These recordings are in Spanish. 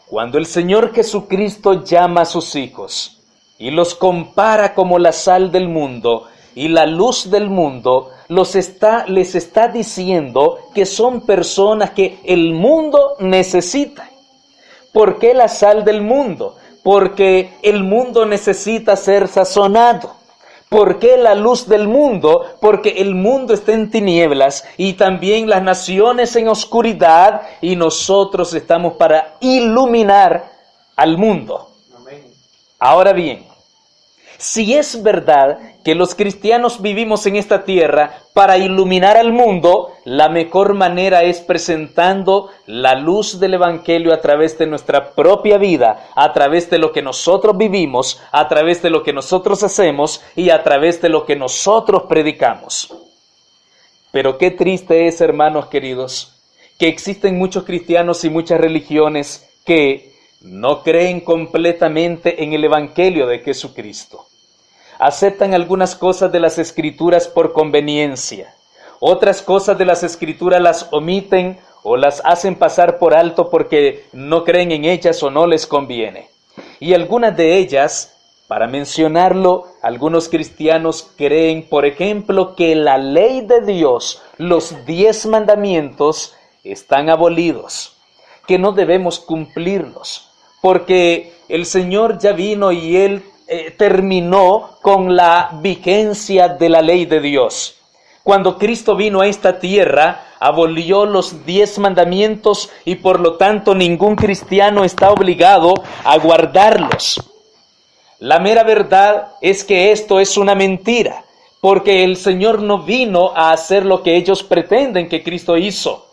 Cuando el Señor Jesucristo llama a sus hijos y los compara como la sal del mundo y la luz del mundo, les está diciendo que son personas que el mundo necesita. ¿Por qué la sal del mundo? Porque el mundo necesita ser sazonado. ¿Por qué la luz del mundo? Porque el mundo está en tinieblas y también las naciones en oscuridad, y nosotros estamos para iluminar al mundo. Amén. Ahora bien, si es verdad que los cristianos vivimos en esta tierra para iluminar al mundo, la mejor manera es presentando la luz del Evangelio a través de nuestra propia vida, a través de lo que nosotros vivimos, a través de lo que nosotros hacemos y a través de lo que nosotros predicamos. Pero qué triste es, hermanos queridos, que existen muchos cristianos y muchas religiones que no creen completamente en el Evangelio de Jesucristo. Aceptan algunas cosas de las Escrituras por conveniencia. Otras cosas de las Escrituras las omiten o las hacen pasar por alto porque no creen en ellas o no les conviene. Y algunas de ellas, para mencionarlo, algunos cristianos creen, por ejemplo, que la ley de Dios, los 10 mandamientos, están abolidos, que no debemos cumplirlos, porque el Señor ya vino y Él terminó con la vigencia de la ley de Dios. Cuando Cristo vino a esta tierra, abolió los 10 mandamientos y por lo tanto ningún cristiano está obligado a guardarlos. La mera verdad es que esto es una mentira, porque el Señor no vino a hacer lo que ellos pretenden que Cristo hizo.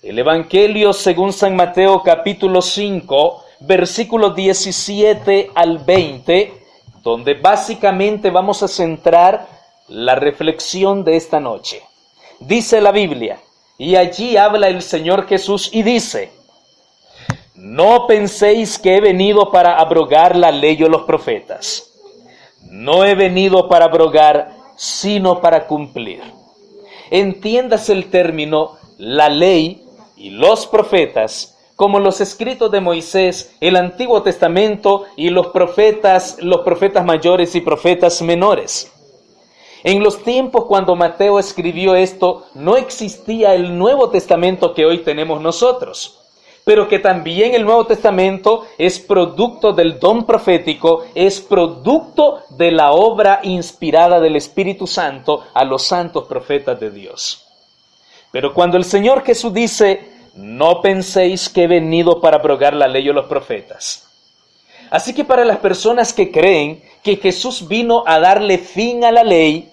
El Evangelio según San Mateo capítulo 5, versículos 17 al 20, donde básicamente vamos a centrar la reflexión de esta noche. Dice la Biblia, y allí habla el Señor Jesús y dice: no penséis que he venido para abrogar la ley o los profetas. No he venido para abrogar, sino para cumplir. Entiéndase el término la ley y los profetas como los escritos de Moisés, el Antiguo Testamento y los profetas mayores y profetas menores. En los tiempos cuando Mateo escribió esto, no existía el Nuevo Testamento que hoy tenemos nosotros, pero que también el Nuevo Testamento es producto del don profético, es producto de la obra inspirada del Espíritu Santo a los santos profetas de Dios. Pero cuando el Señor Jesús dice: no penséis que he venido para abrogar la ley o los profetas. Así que para las personas que creen que Jesús vino a darle fin a la ley,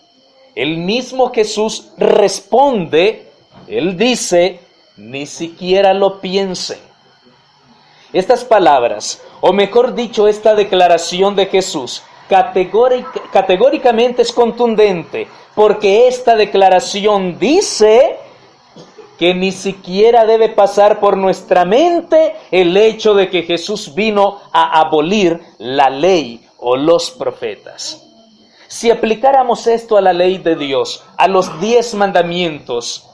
el mismo Jesús responde, Él dice: ni siquiera lo piensen. Estas palabras, o mejor dicho, esta declaración de Jesús, categóricamente es contundente, porque esta declaración dice que ni siquiera debe pasar por nuestra mente el hecho de que Jesús vino a abolir la ley o los profetas. Si aplicáramos esto a la ley de Dios, a los 10 mandamientos,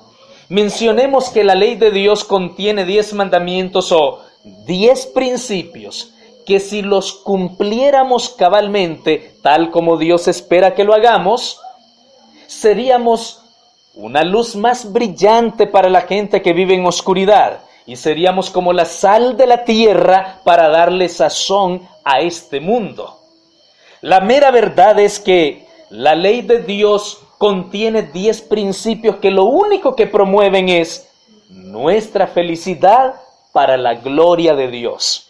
mencionemos que la ley de Dios contiene 10 mandamientos o 10 principios que si los cumpliéramos cabalmente, tal como Dios espera que lo hagamos, seríamos una luz más brillante para la gente que vive en oscuridad, y seríamos como la sal de la tierra para darle sazón a este mundo. La mera verdad es que la ley de Dios contiene 10 principios que lo único que promueven es nuestra felicidad para la gloria de Dios.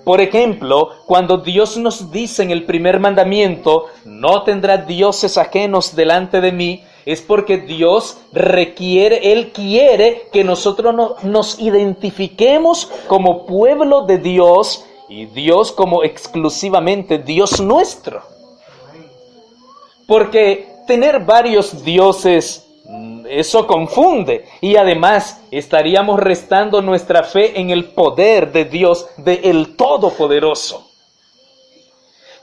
Por ejemplo, cuando Dios nos dice en el primer mandamiento: no tendrás dioses ajenos delante de mí, es porque Dios Él quiere que nosotros nos identifiquemos como pueblo de Dios y Dios como exclusivamente Dios nuestro. Porque tener varios dioses, eso confunde, y además estaríamos restando nuestra fe en el poder de Dios, del Todopoderoso.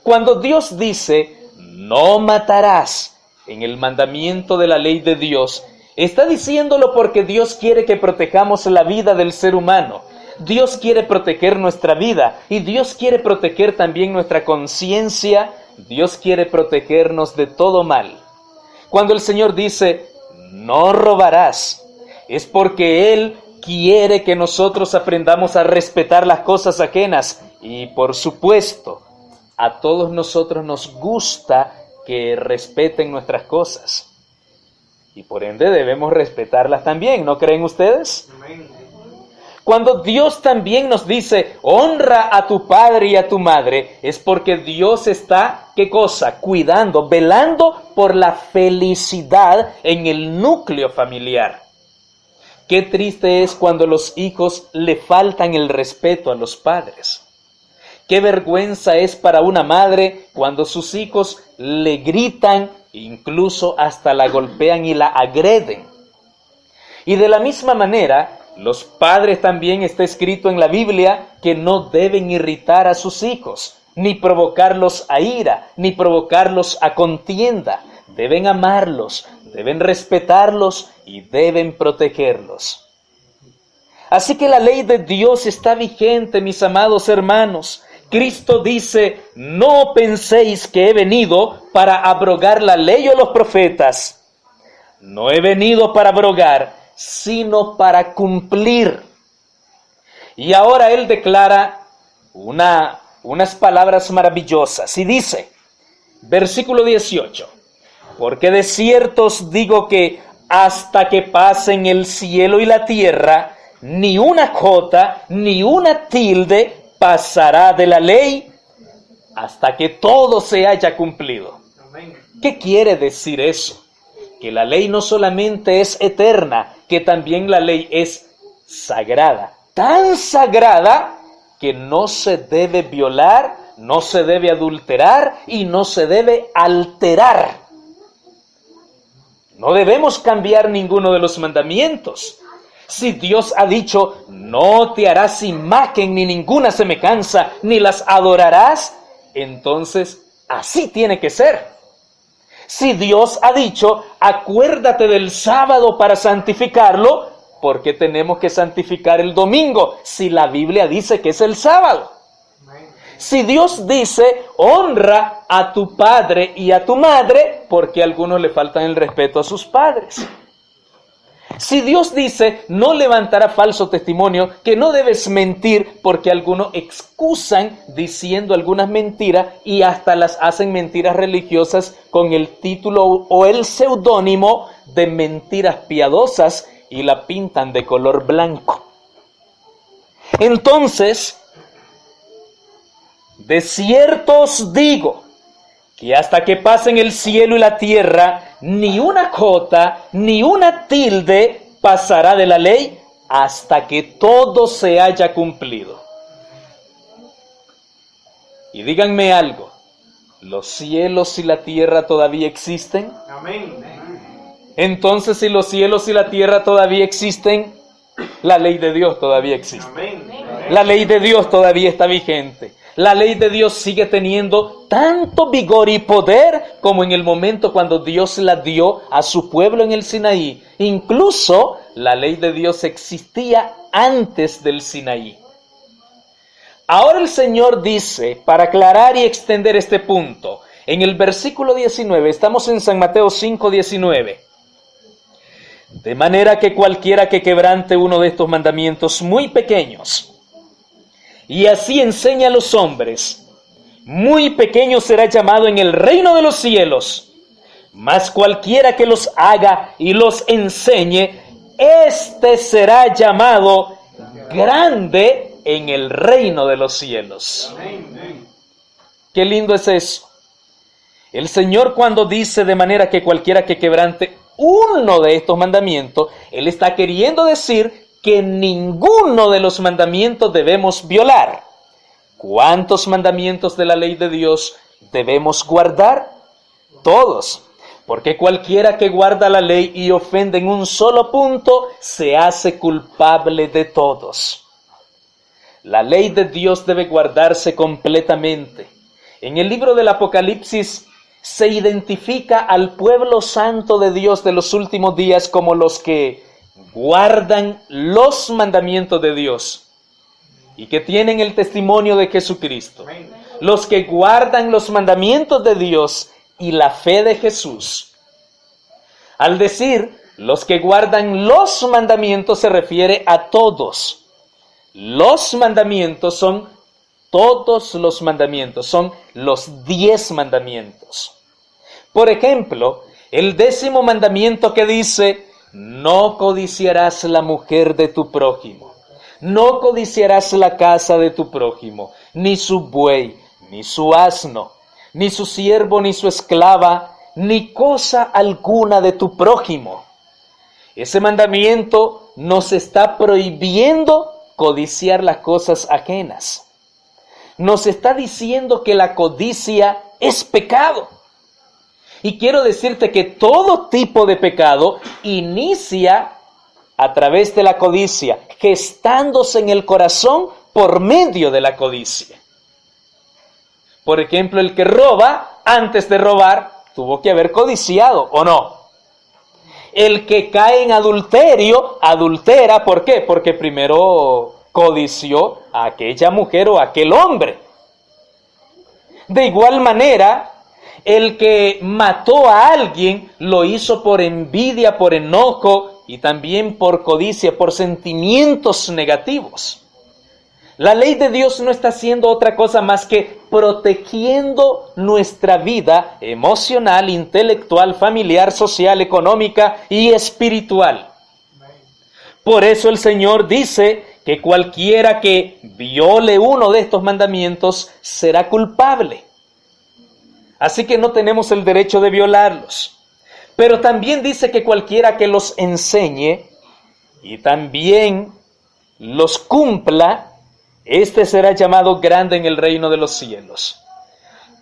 Cuando Dios dice: no matarás, en el mandamiento de la ley de Dios, está diciéndolo porque Dios quiere que protejamos la vida del ser humano. Dios quiere proteger nuestra vida y Dios quiere proteger también nuestra conciencia. Dios quiere protegernos de todo mal. Cuando el Señor dice, no robarás, es porque Él quiere que nosotros aprendamos a respetar las cosas ajenas. Y por supuesto, a todos nosotros nos gusta que respeten nuestras cosas. Y por ende debemos respetarlas también, ¿no creen ustedes? Cuando Dios también nos dice, honra a tu padre y a tu madre, es porque Dios está, ¿qué cosa? Cuidando, velando por la felicidad en el núcleo familiar. Qué triste es cuando los hijos le faltan el respeto a los padres. Qué vergüenza es para una madre cuando sus hijos le gritan, incluso hasta la golpean y la agreden. Y de la misma manera, los padres también está escrito en la Biblia que no deben irritar a sus hijos, ni provocarlos a ira, ni provocarlos a contienda. Deben amarlos, deben respetarlos y deben protegerlos. Así que la ley de Dios está vigente, mis amados hermanos. Cristo dice, no penséis que he venido para abrogar la ley o los profetas. No he venido para abrogar, sino para cumplir. Y ahora Él declara unas palabras maravillosas y dice, versículo 18, porque de cierto os digo que hasta que pasen el cielo y la tierra, ni una jota, ni una tilde pasará de la ley hasta que todo se haya cumplido. ¿Qué quiere decir eso? Que la ley no solamente es eterna, que también la ley es sagrada. Tan sagrada que no se debe violar, no se debe adulterar y no se debe alterar. No debemos cambiar ninguno de los mandamientos. Si Dios ha dicho, no te harás imagen ni ninguna semejanza, ni las adorarás, entonces así tiene que ser. Si Dios ha dicho, acuérdate del sábado para santificarlo, ¿por qué tenemos que santificar el domingo si la Biblia dice que es el sábado? Si Dios dice, honra a tu padre y a tu madre, ¿por qué a algunos le faltan el respeto a sus padres? Si Dios dice, no levantará falso testimonio, que no debes mentir, porque algunos excusan diciendo algunas mentiras y hasta las hacen mentiras religiosas con el título o el seudónimo de mentiras piadosas y la pintan de color blanco. Entonces, de cierto os digo, que hasta que pasen el cielo y la tierra, ni una jota, ni una tilde pasará de la ley hasta que todo se haya cumplido. Y díganme algo, ¿los cielos y la tierra todavía existen? Amén. Entonces, si los cielos y la tierra todavía existen, la ley de Dios todavía existe. Amén. La ley de Dios todavía está vigente. La ley de Dios sigue teniendo tanto vigor y poder como en el momento cuando Dios la dio a su pueblo en el Sinaí. Incluso la ley de Dios existía antes del Sinaí. Ahora el Señor dice, para aclarar y extender este punto, en el versículo 19, estamos en San Mateo 5:19. De manera que cualquiera que quebrante uno de estos mandamientos muy pequeños, y así enseña a los hombres, muy pequeño será llamado en el reino de los cielos, mas cualquiera que los haga y los enseñe, éste será llamado grande en el reino de los cielos. Qué lindo es eso. El Señor, cuando dice de manera que cualquiera que quebrante uno de estos mandamientos, Él está queriendo decir que ninguno de los mandamientos debemos violar. ¿Cuántos mandamientos de la ley de Dios debemos guardar? Todos. Porque cualquiera que guarda la ley y ofende en un solo punto, se hace culpable de todos. La ley de Dios debe guardarse completamente. En el libro del Apocalipsis se identifica al pueblo santo de Dios de los últimos días como los que guardan los mandamientos de Dios. y que tienen el testimonio de Jesucristo. Los que guardan los mandamientos de Dios y la fe de Jesús. Al decir los que guardan los mandamientos se refiere a todos. Los mandamientos son todos los mandamientos, son los 10 mandamientos. Por ejemplo, el 10º mandamiento que dice, no codiciarás la mujer de tu prójimo, no codiciarás la casa de tu prójimo, ni su buey, ni su asno, ni su siervo, ni su esclava, ni cosa alguna de tu prójimo. Ese mandamiento nos está prohibiendo codiciar las cosas ajenas. Nos está diciendo que la codicia es pecado. Y quiero decirte que todo tipo de pecado inicia a través de la codicia, gestándose en el corazón por medio de la codicia. Por ejemplo, el que roba, antes de robar, tuvo que haber codiciado, ¿o no? El que cae en adulterio, adultera, ¿por qué? Porque primero codició a aquella mujer o a aquel hombre. De igual manera, el que mató a alguien lo hizo por envidia, por enojo y también por codicia, por sentimientos negativos. La ley de Dios no está haciendo otra cosa más que protegiendo nuestra vida emocional, intelectual, familiar, social, económica y espiritual. Por eso el Señor dice que cualquiera que viole uno de estos mandamientos será culpable. Así que no tenemos el derecho de violarlos. Pero también dice que cualquiera que los enseñe y también los cumpla, este será llamado grande en el reino de los cielos.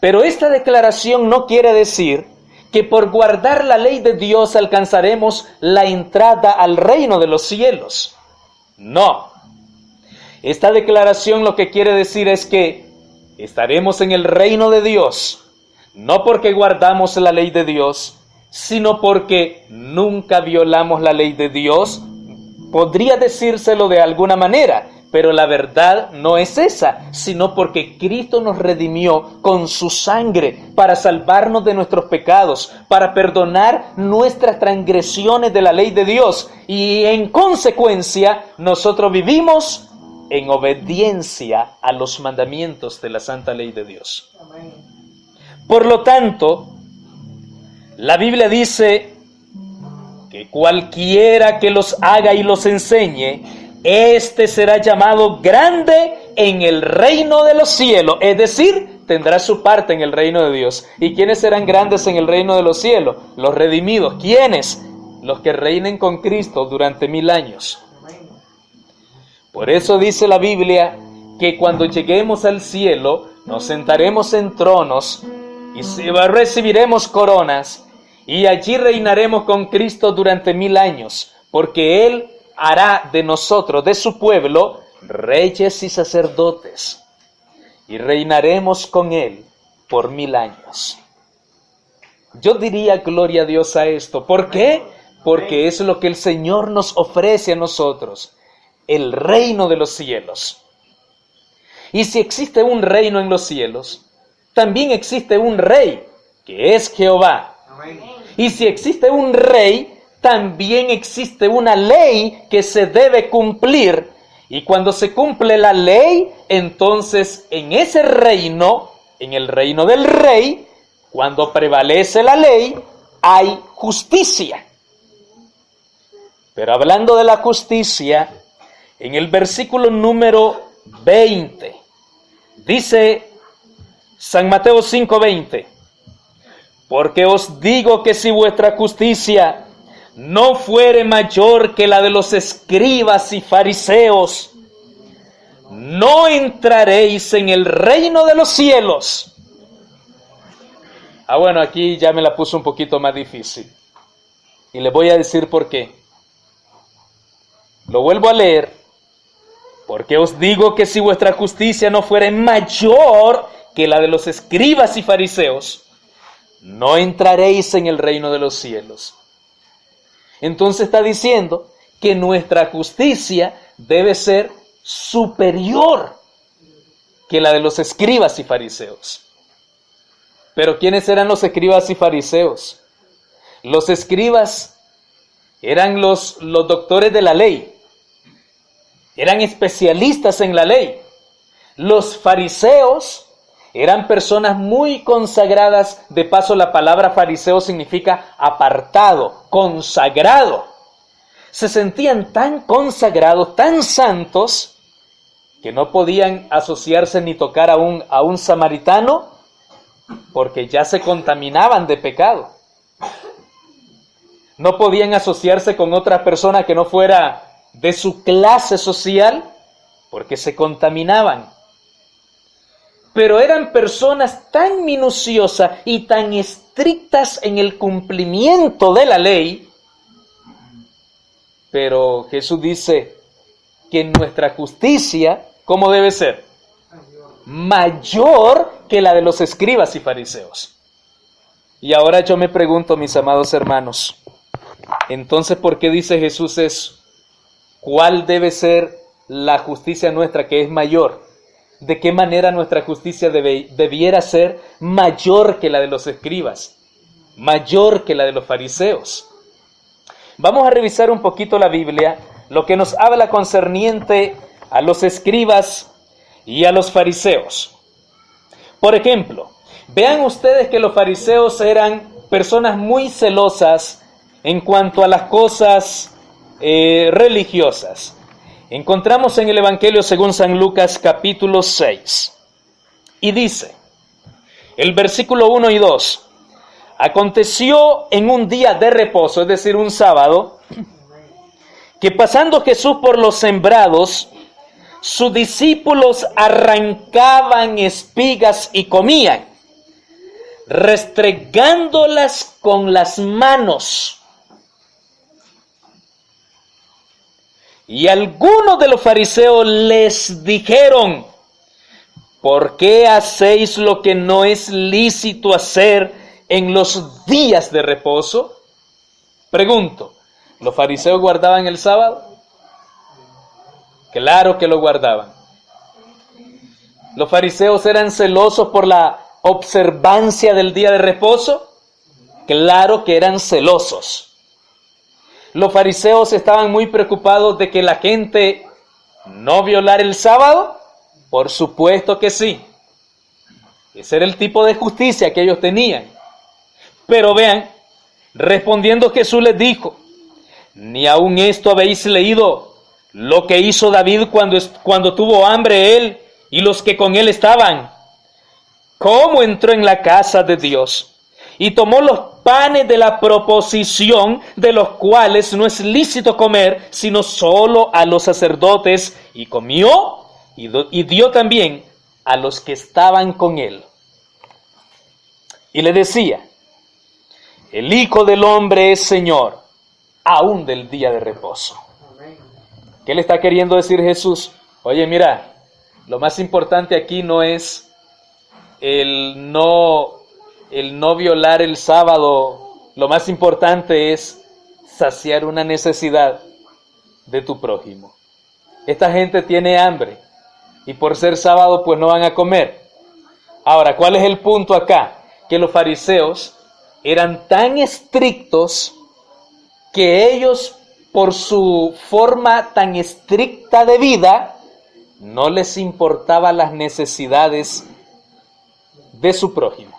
Pero esta declaración no quiere decir que por guardar la ley de Dios alcanzaremos la entrada al reino de los cielos. No. Esta declaración lo que quiere decir es que estaremos en el reino de Dios, no porque guardamos la ley de Dios, sino porque nunca violamos la ley de Dios. Podría decírselo de alguna manera, pero la verdad no es esa, sino porque Cristo nos redimió con su sangre para salvarnos de nuestros pecados, para perdonar nuestras transgresiones de la ley de Dios. Y en consecuencia, nosotros vivimos en obediencia a los mandamientos de la santa ley de Dios. Por lo tanto, la Biblia dice que cualquiera que los haga y los enseñe, este será llamado grande en el reino de los cielos, es decir, tendrá su parte en el reino de Dios. ¿Y quiénes serán grandes en el reino de los cielos? Los redimidos. ¿Quiénes? Los que reinen con Cristo durante 1000 años. Por eso dice la Biblia que cuando lleguemos al cielo, nos sentaremos en tronos y recibiremos coronas, y allí reinaremos con Cristo durante 1000 años, porque Él hará de nosotros, de su pueblo, reyes y sacerdotes, y reinaremos con Él por 1000 años. Yo diría gloria a Dios a esto. ¿Por qué? Porque es lo que el Señor nos ofrece a nosotros, el reino de los cielos. Y si existe un reino en los cielos, también existe un rey, que es Jehová. Y si existe un rey, también existe una ley que se debe cumplir. Y cuando se cumple la ley, entonces en ese reino, en el reino del rey, cuando prevalece la ley, hay justicia. Pero hablando de la justicia, en el versículo número 20, dice San Mateo 5:20, porque os digo que si vuestra justicia no fuere mayor que la de los escribas y fariseos, no entraréis en el reino de los cielos. Bueno, aquí ya me la puso un poquito más difícil. Y le voy a decir por qué. Lo vuelvo a leer. Porque os digo que si vuestra justicia no fuere mayor que la de los escribas y fariseos, no entraréis en el reino de los cielos. Entonces está diciendo que nuestra justicia debe ser superior que la de los escribas y fariseos. Pero ¿quiénes eran los escribas y fariseos? Los escribas eran los doctores de la ley, eran especialistas en la ley. Los fariseos eran personas muy consagradas. De paso, la palabra fariseo significa apartado, consagrado. Se sentían tan consagrados, tan santos, que no podían asociarse ni tocar a un samaritano, porque ya se contaminaban de pecado. No podían asociarse con otra persona que no fuera de su clase social, porque se contaminaban. Pero eran personas tan minuciosas y tan estrictas en el cumplimiento de la ley. Pero Jesús dice que nuestra justicia, ¿cómo debe ser? Mayor que la de los escribas y fariseos. Y ahora yo me pregunto, mis amados hermanos, entonces, ¿por qué dice Jesús eso? ¿Cuál debe ser la justicia nuestra que es mayor? ¿De qué manera nuestra justicia debiera ser mayor que la de los escribas? Mayor que la de los fariseos. Vamos a revisar un poquito la Biblia, lo que nos habla concerniente a los escribas y a los fariseos. Por ejemplo, vean ustedes que los fariseos eran personas muy celosas en cuanto a las cosas religiosas. Encontramos en el Evangelio según San Lucas capítulo 6. Y dice, el versículo 1 y 2. Aconteció en un día de reposo, es decir, un sábado, que pasando Jesús por los sembrados, sus discípulos arrancaban espigas y comían, restregándolas con las manos. Y algunos de los fariseos les dijeron, ¿por qué hacéis lo que no es lícito hacer en los días de reposo? Pregunto, ¿los fariseos guardaban el sábado? Claro que lo guardaban. ¿Los fariseos eran celosos por la observancia del día de reposo? Claro que eran celosos. ¿Los fariseos estaban muy preocupados de que la gente no violara el sábado? Por supuesto que sí. Ese era el tipo de justicia que ellos tenían. Pero vean, respondiendo Jesús les dijo, ¿ni aun esto habéis leído lo que hizo David cuando tuvo hambre él y los que con él estaban? ¿Cómo entró en la casa de Dios y tomó los panes de la proposición, de los cuales no es lícito comer, sino solo a los sacerdotes, y comió y dio también a los que estaban con él? Y le decía, el Hijo del Hombre es Señor, aún del día de reposo. ¿Qué le está queriendo decir Jesús? Oye, mira, lo más importante aquí no es el no violar el sábado. Lo más importante es saciar una necesidad de tu prójimo. Esta gente tiene hambre y por ser sábado pues no van a comer. Ahora, ¿cuál es el punto acá? Que los fariseos eran tan estrictos que ellos, por su forma tan estricta de vida, no les importaban las necesidades de su prójimo.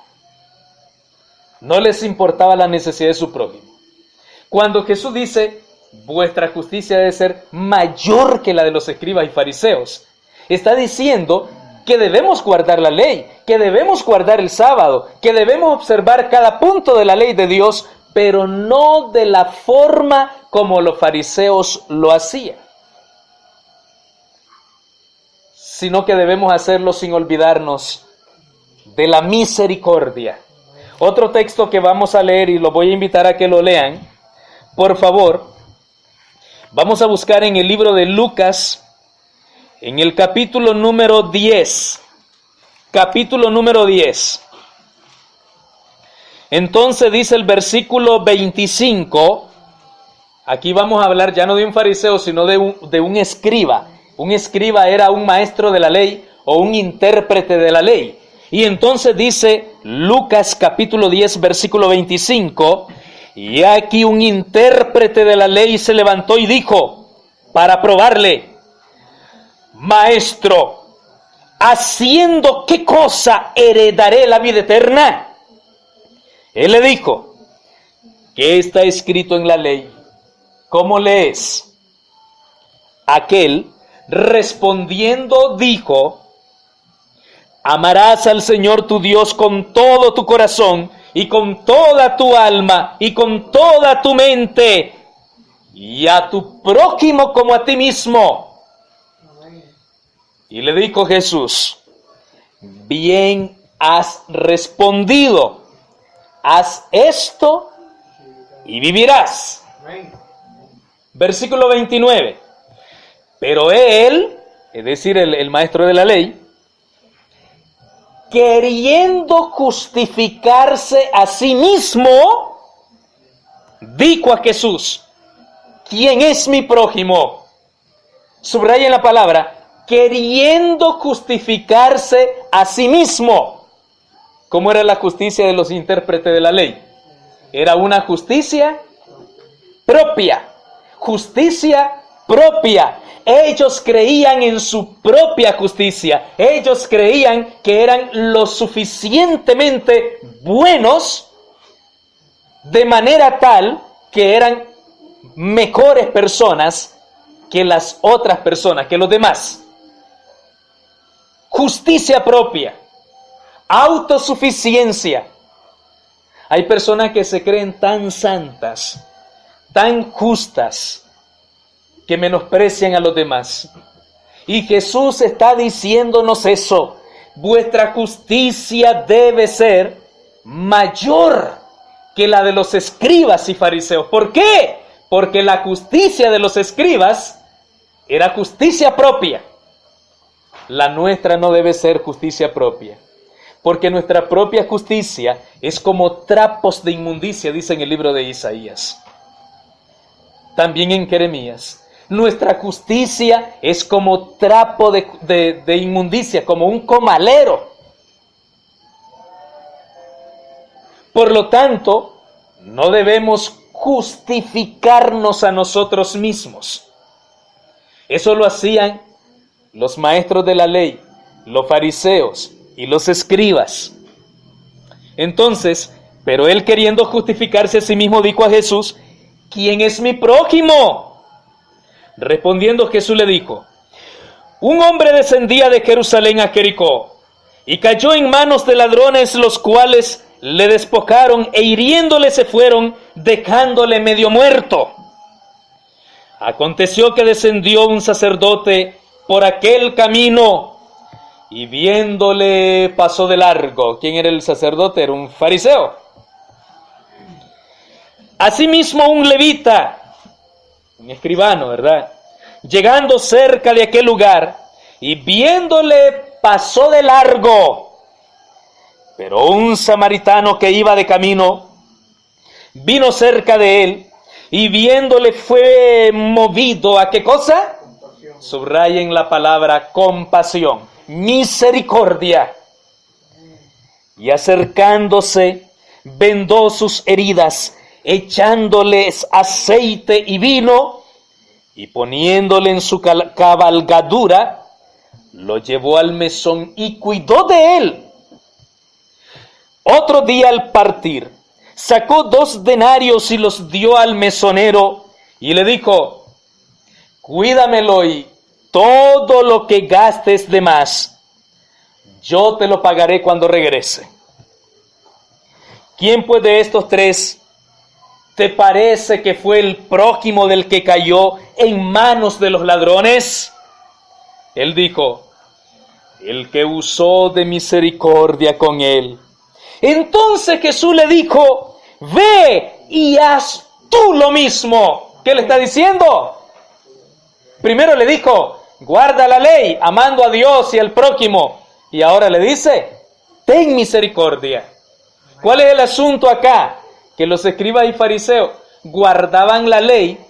No les importaba la necesidad de su prójimo. Cuando Jesús dice, vuestra justicia debe ser mayor que la de los escribas y fariseos, está diciendo que debemos guardar la ley, que debemos guardar el sábado, que debemos observar cada punto de la ley de Dios, pero no de la forma como los fariseos lo hacían, sino que debemos hacerlo sin olvidarnos de la misericordia. Otro texto que vamos a leer, y lo voy a invitar a que lo lean, por favor, vamos a buscar en el libro de Lucas, en el capítulo número 10. Capítulo número 10. Entonces dice el versículo 25, aquí vamos a hablar ya no de un fariseo, sino de un escriba. Un escriba era un maestro de la ley o un intérprete de la ley. Y entonces dice Lucas capítulo 10, versículo 25, y aquí un intérprete de la ley se levantó y dijo, para probarle, Maestro, ¿haciendo qué cosa heredaré la vida eterna? Él le dijo, ¿qué está escrito en la ley? ¿Cómo lees? Aquel, respondiendo, dijo, amarás al Señor tu Dios con todo tu corazón y con toda tu alma y con toda tu mente y a tu prójimo como a ti mismo. Y le dijo Jesús, bien has respondido, haz esto y vivirás. Versículo 29. Pero él, es decir, el maestro de la ley, queriendo justificarse a sí mismo, dijo a Jesús, ¿quién es mi prójimo? Subrayen la palabra, queriendo justificarse a sí mismo. ¿Cómo era la justicia de los intérpretes de la ley? Era una justicia propia. Justicia propia. Ellos creían en su propia justicia. Ellos creían que eran lo suficientemente buenos de manera tal que eran mejores personas que las otras personas, que los demás. Justicia propia, autosuficiencia. Hay personas que se creen tan santas, tan justas, que menosprecian a los demás. Y Jesús está diciéndonos eso. Vuestra justicia debe ser mayor que la de los escribas y fariseos. ¿Por qué? Porque la justicia de los escribas era justicia propia. La nuestra no debe ser justicia propia, porque nuestra propia justicia es como trapos de inmundicia, dice en el libro de Isaías. También en Jeremías. Nuestra justicia es como trapo de inmundicia, como un comalero. Por lo tanto, no debemos justificarnos a nosotros mismos. Eso lo hacían los maestros de la ley, los fariseos y los escribas. Entonces, pero él queriendo justificarse a sí mismo dijo a Jesús, ¿quién es mi prójimo? Respondiendo Jesús le dijo, un hombre descendía de Jerusalén a Jericó y cayó en manos de ladrones, los cuales le despojaron e hiriéndole se fueron, dejándole medio muerto. Aconteció que descendió un sacerdote por aquel camino y viéndole pasó de largo. ¿Quién era el sacerdote? Era un fariseo. Asimismo un levita, un escribano, ¿verdad? Llegando cerca de aquel lugar y viéndole pasó de largo. Pero un samaritano que iba de camino vino cerca de él y viéndole fue movido a ¿qué cosa? Subrayen la palabra compasión, misericordia. Y acercándose, vendó sus heridas, echándoles aceite y vino, y poniéndole en su cabalgadura, lo llevó al mesón y cuidó de él. Otro día al partir, sacó 2 denarios y los dio al mesonero, y le dijo, cuídamelo y todo lo que gastes de más, yo te lo pagaré cuando regrese. ¿Quién pues de estos 3 te parece que fue el prójimo del que cayó en manos de los ladrones? Él dijo, el que usó de misericordia con él. Entonces Jesús le dijo, ve y haz tú lo mismo. ¿Qué le está diciendo? Primero le dijo, guarda la ley, amando a Dios y al prójimo. Y ahora le dice, ten misericordia. ¿Cuál es el asunto acá? Que los escribas y fariseos guardaban la ley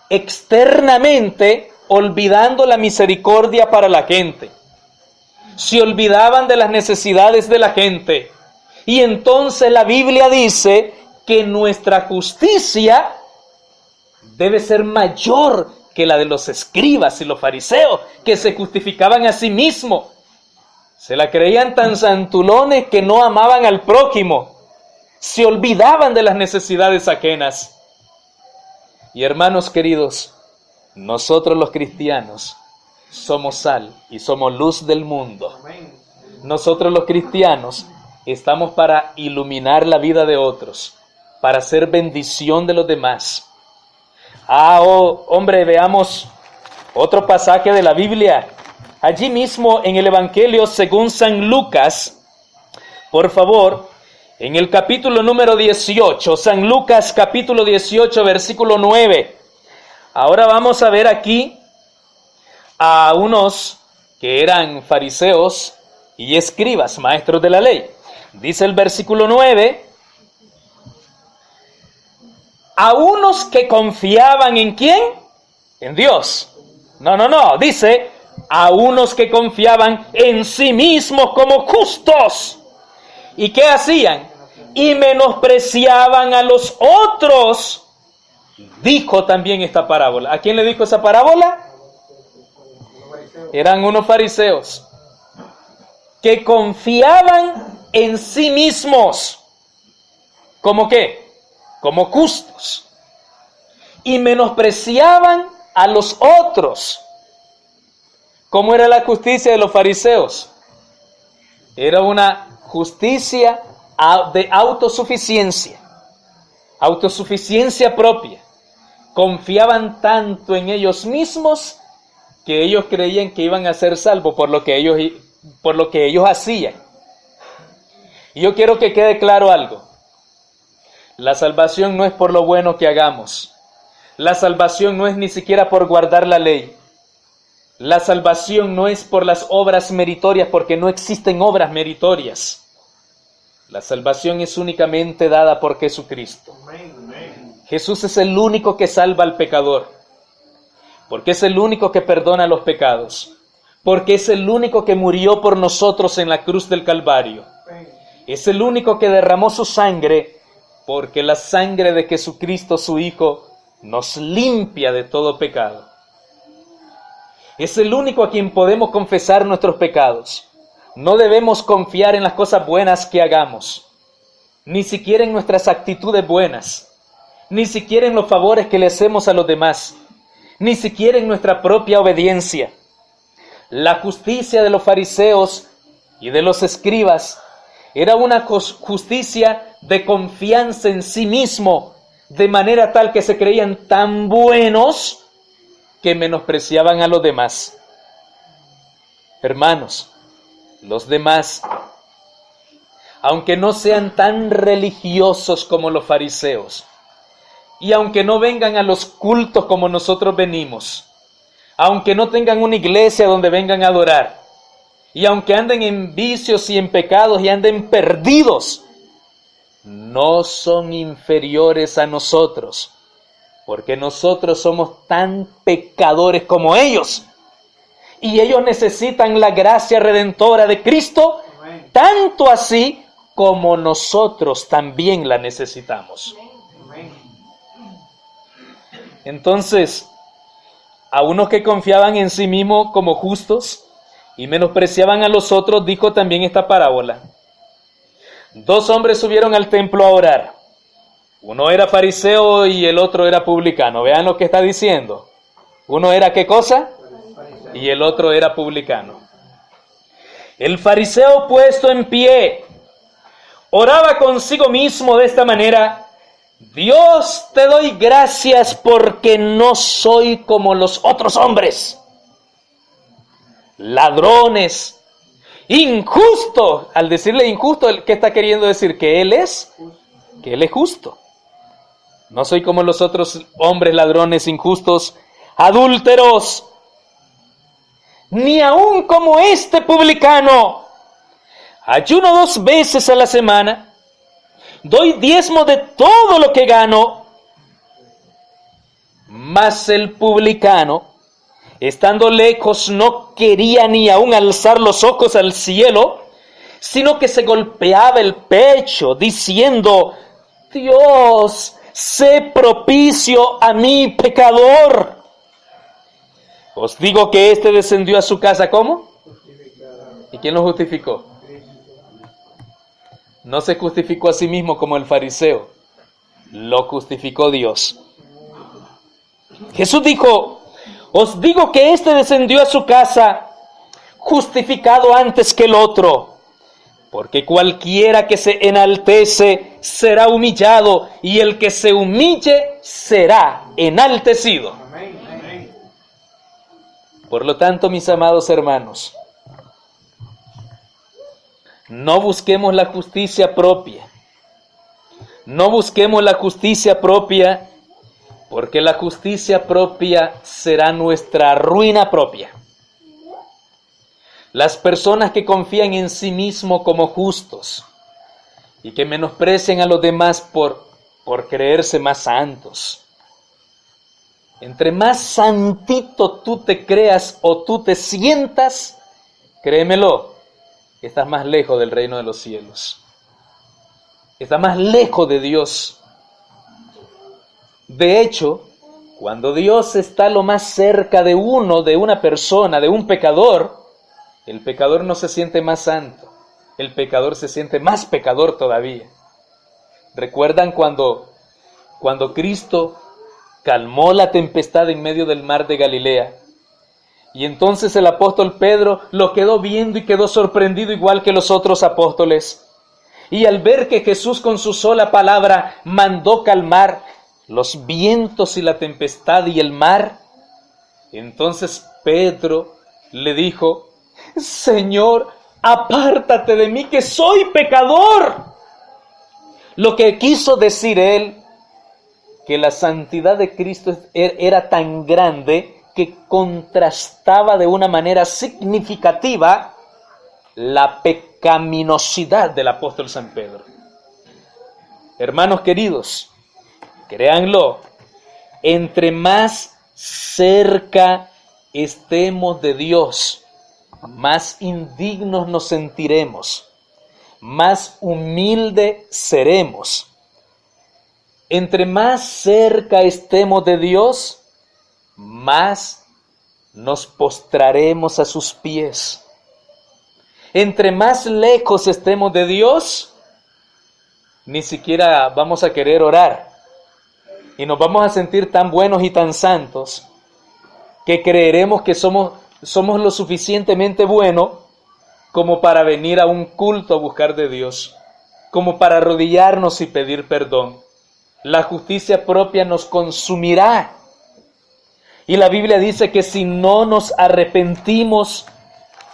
externamente olvidando la misericordia para la gente. Se olvidaban de las necesidades de la gente. Y entonces la Biblia dice que nuestra justicia debe ser mayor que la de los escribas y los fariseos, que se justificaban a sí mismos. Se la creían tan santulones que no amaban al prójimo. Se olvidaban de las necesidades ajenas. Y hermanos queridos, nosotros los cristianos somos sal y somos luz del mundo. Nosotros los cristianos estamos para iluminar la vida de otros, para hacer bendición de los demás. Hombre, veamos otro pasaje de la Biblia. Allí mismo en el Evangelio según San Lucas, por favor, en el capítulo número 18, San Lucas capítulo 18, versículo 9. Ahora vamos a ver aquí a unos que eran fariseos y escribas, maestros de la ley. Dice el versículo 9, a unos que confiaban ¿en quién? En Dios. No, dice a unos que confiaban en sí mismos como justos. ¿Y qué hacían? Y menospreciaban a los otros. Dijo también esta parábola. ¿A quién le dijo esa parábola? Eran unos fariseos que confiaban en sí mismos. ¿Cómo qué? Como justos. Y menospreciaban a los otros. ¿Cómo era la justicia de los fariseos? Era una justicia de autosuficiencia. Autosuficiencia propia. Confiaban tanto en ellos mismos que ellos creían que iban a ser salvos por lo que ellos hacían. Y yo quiero que quede claro algo. La salvación no es por lo bueno que hagamos. La salvación no es ni siquiera por guardar la ley. La salvación no es por las obras meritorias, porque no existen obras meritorias. La salvación es únicamente dada por Jesucristo. Jesús es el único que salva al pecador, porque es el único que perdona los pecados, porque es el único que murió por nosotros en la cruz del Calvario. Es el único que derramó su sangre, porque la sangre de Jesucristo, su Hijo, nos limpia de todo pecado. Es el único a quien podemos confesar nuestros pecados. No debemos confiar en las cosas buenas que hagamos, ni siquiera en nuestras actitudes buenas, ni siquiera en los favores que le hacemos a los demás, ni siquiera en nuestra propia obediencia. La justicia de los fariseos y de los escribas era una justicia de confianza en sí mismo, de manera tal que se creían tan buenos que menospreciaban a los demás. Hermanos, los demás, aunque no sean tan religiosos como los fariseos, y aunque no vengan a los cultos como nosotros venimos, aunque no tengan una iglesia donde vengan a adorar, y aunque anden en vicios y en pecados y anden perdidos, no son inferiores a nosotros, porque nosotros somos tan pecadores como ellos. Y ellos necesitan la gracia redentora de Cristo, tanto así como nosotros también la necesitamos. Entonces, a unos que confiaban en sí mismos como justos y menospreciaban a los otros, dijo también esta parábola. 2 hombres subieron al templo a orar. Uno era fariseo y el otro era publicano. Vean lo que está diciendo. Uno era ¿qué cosa? Y el otro era publicano. El fariseo puesto en pie oraba consigo mismo de esta manera: Dios, te doy gracias porque no soy como los otros hombres, ladrones, injusto. Al decirle injusto, ¿qué está queriendo decir? Que él es justo. No soy como los otros hombres ladrones, injustos, adúlteros, ni aun como este publicano. Ayuno 2 veces a la semana, doy diezmo de todo lo que gano. Mas el publicano, estando lejos, no quería ni aún alzar los ojos al cielo, sino que se golpeaba el pecho, diciendo: Dios, sé propicio a mí, pecador. Os digo que éste descendió a su casa, ¿cómo? ¿Y quién lo justificó? No se justificó a sí mismo como el fariseo, lo justificó Dios. Jesús dijo: os digo que éste descendió a su casa justificado antes que el otro, porque cualquiera que se enaltece será humillado, y el que se humille será enaltecido. Por lo tanto, mis amados hermanos, no busquemos la justicia propia. No busquemos la justicia propia, porque la justicia propia será nuestra ruina propia. Las personas que confían en sí mismos como justos y que menosprecian a los demás por creerse más santos. Entre más santito tú te creas o tú te sientas, créemelo, estás más lejos del reino de los cielos. Estás más lejos de Dios. De hecho, cuando Dios está lo más cerca de uno, de una persona, de un pecador, el pecador no se siente más santo, el pecador se siente más pecador todavía. ¿Recuerdan cuando Cristo calmó la tempestad en medio del mar de Galilea? Y entonces el apóstol Pedro lo quedó viendo y quedó sorprendido igual que los otros apóstoles. Y al ver que Jesús con su sola palabra mandó calmar los vientos y la tempestad y el mar, entonces Pedro le dijo: Señor, apártate de mí que soy pecador. Lo que quiso decir él, que la santidad de Cristo era tan grande que contrastaba de una manera significativa la pecaminosidad del apóstol San Pedro. Hermanos queridos, créanlo, entre más cerca estemos de Dios, más indignos nos sentiremos, más humilde seremos. Entre más cerca estemos de Dios, más nos postraremos a sus pies. Entre más lejos estemos de Dios, ni siquiera vamos a querer orar. Y nos vamos a sentir tan buenos y tan santos que creeremos que somos lo suficientemente buenos como para venir a un culto a buscar de Dios, como para arrodillarnos y pedir perdón. La justicia propia nos consumirá. Y la Biblia dice que si no nos arrepentimos,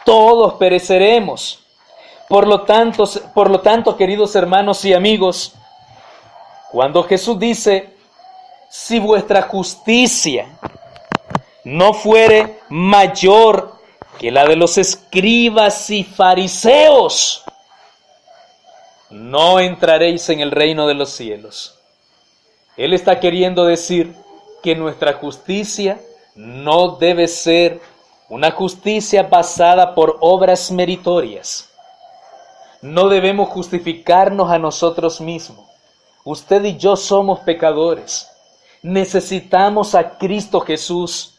todos pereceremos. Por lo tanto, queridos hermanos y amigos, cuando Jesús dice: si vuestra justicia no fuere mayor que la de los escribas y fariseos, no entraréis en el reino de los cielos. Él está queriendo decir que nuestra justicia no debe ser una justicia basada por obras meritorias. No debemos justificarnos a nosotros mismos. Usted y yo somos pecadores. Necesitamos a Cristo Jesús.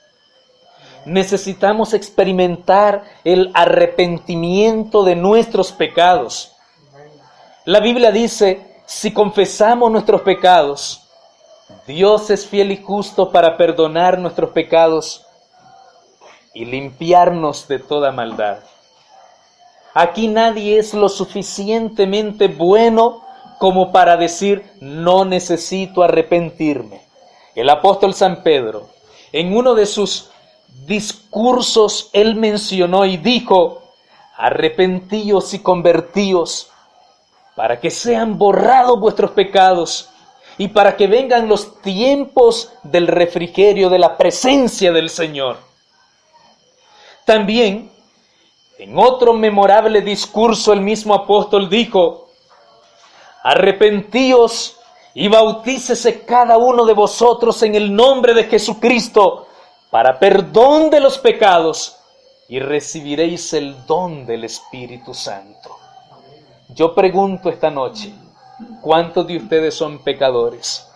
Necesitamos experimentar el arrepentimiento de nuestros pecados. La Biblia dice: si confesamos nuestros pecados, Dios es fiel y justo para perdonar nuestros pecados y limpiarnos de toda maldad. Aquí nadie es lo suficientemente bueno como para decir: no necesito arrepentirme. El apóstol San Pedro, en uno de sus discursos, él mencionó y dijo: arrepentíos y convertíos, para que sean borrados vuestros pecados y para que vengan los tiempos del refrigerio de la presencia del Señor. También, en otro memorable discurso, el mismo apóstol dijo: arrepentíos y bautícese cada uno de vosotros en el nombre de Jesucristo para perdón de los pecados, y recibiréis el don del Espíritu Santo. Yo pregunto esta noche, ¿cuántos de ustedes son pecadores?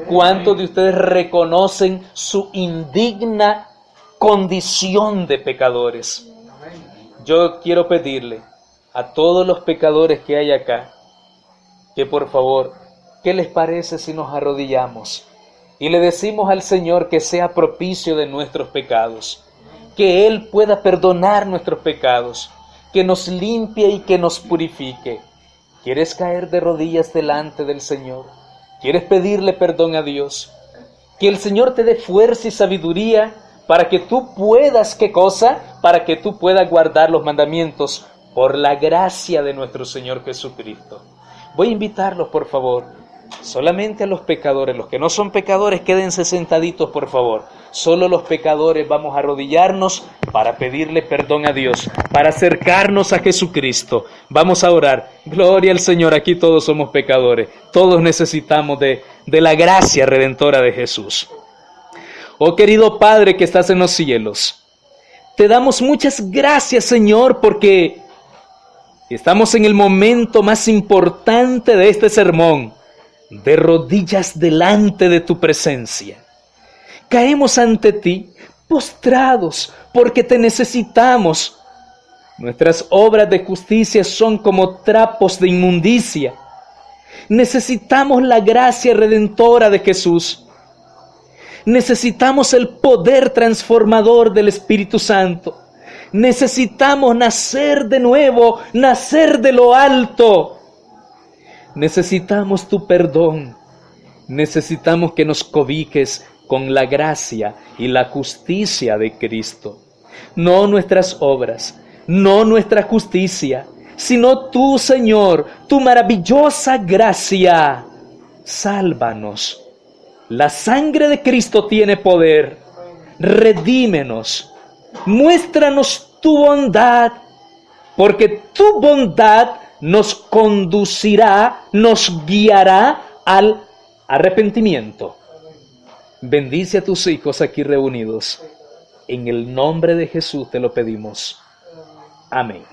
¿Cuántos de ustedes reconocen su indigna condición de pecadores? Yo quiero pedirle a todos los pecadores que hay acá, que por favor, ¿qué les parece si nos arrodillamos y le decimos al Señor que sea propicio de nuestros pecados, que Él pueda perdonar nuestros pecados, que nos limpie y que nos purifique? ¿Quieres caer de rodillas delante del Señor? ¿Quieres pedirle perdón a Dios? Que el Señor te dé fuerza y sabiduría para que tú puedas, ¿qué cosa? Para que tú puedas guardar los mandamientos por la gracia de nuestro Señor Jesucristo. Voy a invitarlos, por favor, solamente a los pecadores. Los que no son pecadores, quédense sentaditos, por favor. Solo los pecadores vamos a arrodillarnos para pedirle perdón a Dios, para acercarnos a Jesucristo. Vamos a orar. Gloria al Señor, aquí todos somos pecadores. Todos necesitamos de la gracia redentora de Jesús. Oh querido Padre que estás en los cielos, te damos muchas gracias, Señor, porque estamos en el momento más importante de este sermón, de rodillas delante de tu presencia. Caemos ante ti, postrados, porque te necesitamos. Nuestras obras de justicia son como trapos de inmundicia. Necesitamos la gracia redentora de Jesús. Necesitamos el poder transformador del Espíritu Santo. Necesitamos nacer de nuevo, nacer de lo alto. Necesitamos tu perdón. Necesitamos que nos cobijes con la gracia y la justicia de Cristo. No nuestras obras, no nuestra justicia, sino tú, Señor, tu maravillosa gracia. Sálvanos. La sangre de Cristo tiene poder. Redímenos. Muéstranos tu bondad, porque tu bondad nos conducirá, nos guiará al arrepentimiento. Bendice a tus hijos aquí reunidos. En el nombre de Jesús te lo pedimos. Amén.